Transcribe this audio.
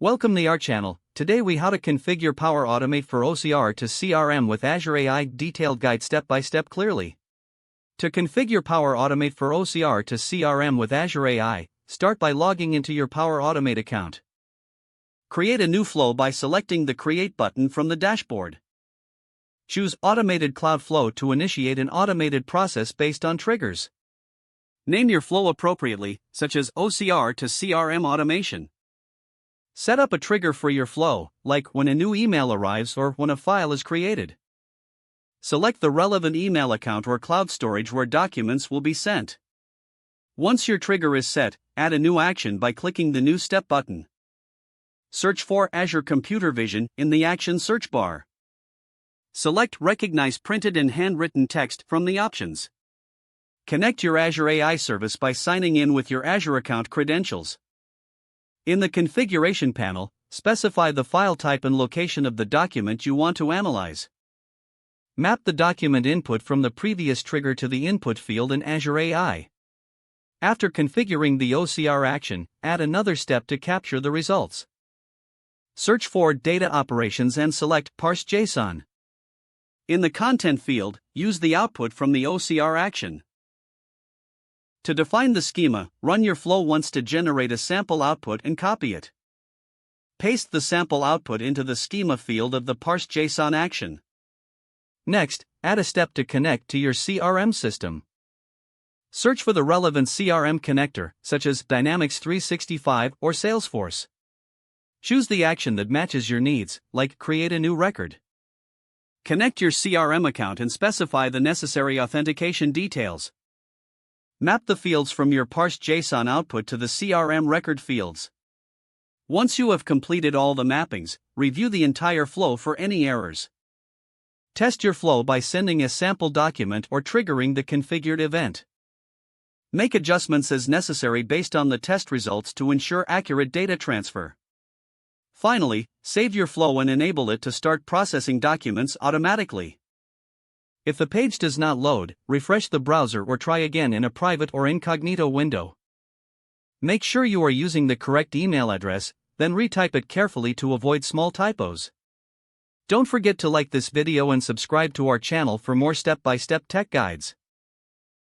Welcome to our channel. Today we how to configure Power Automate for OCR to CRM with Azure AI detailed guide step by step clearly. To configure Power Automate for OCR to CRM with Azure AI, start by logging into your Power Automate account. Create a new flow by selecting the Create button from the dashboard. Choose Automated Cloud Flow to initiate an automated process based on triggers. Name your flow appropriately, such as OCR to CRM automation. Set up a trigger for your flow, like when a new email arrives or when a file is created. Select the relevant email account or cloud storage where documents will be sent. Once your trigger is set, add a new action by clicking the New Step button. Search for Azure Computer Vision in the Action search bar. Select Recognize Printed and Handwritten Text from the options. Connect your Azure AI service by signing in with your Azure account credentials. In the configuration panel, specify the file type and location of the document you want to analyze. Map the document input from the previous trigger to the input field in Azure AI. After configuring the OCR action, add another step to capture the results. Search for Data Operations and select Parse JSON. In the Content field, use the output from the OCR action. To define the schema, run your flow once to generate a sample output and copy it. Paste the sample output into the schema field of the Parse JSON action. Next, add a step to connect to your CRM system. Search for the relevant CRM connector, such as Dynamics 365 or Salesforce. Choose the action that matches your needs, like create a new record. Connect your CRM account and specify the necessary authentication details. Map the fields from your Parse JSON output to the CRM record fields. Once you have completed all the mappings, review the entire flow for any errors. Test your flow by sending a sample document or triggering the configured event. Make adjustments as necessary based on the test results to ensure accurate data transfer. Finally, save your flow and enable it to start processing documents automatically. If the page does not load, refresh the browser or try again in a private or incognito window. Make sure you are using the correct email address, then retype it carefully to avoid small typos. Don't forget to like this video and subscribe to our channel for more step-by-step tech guides.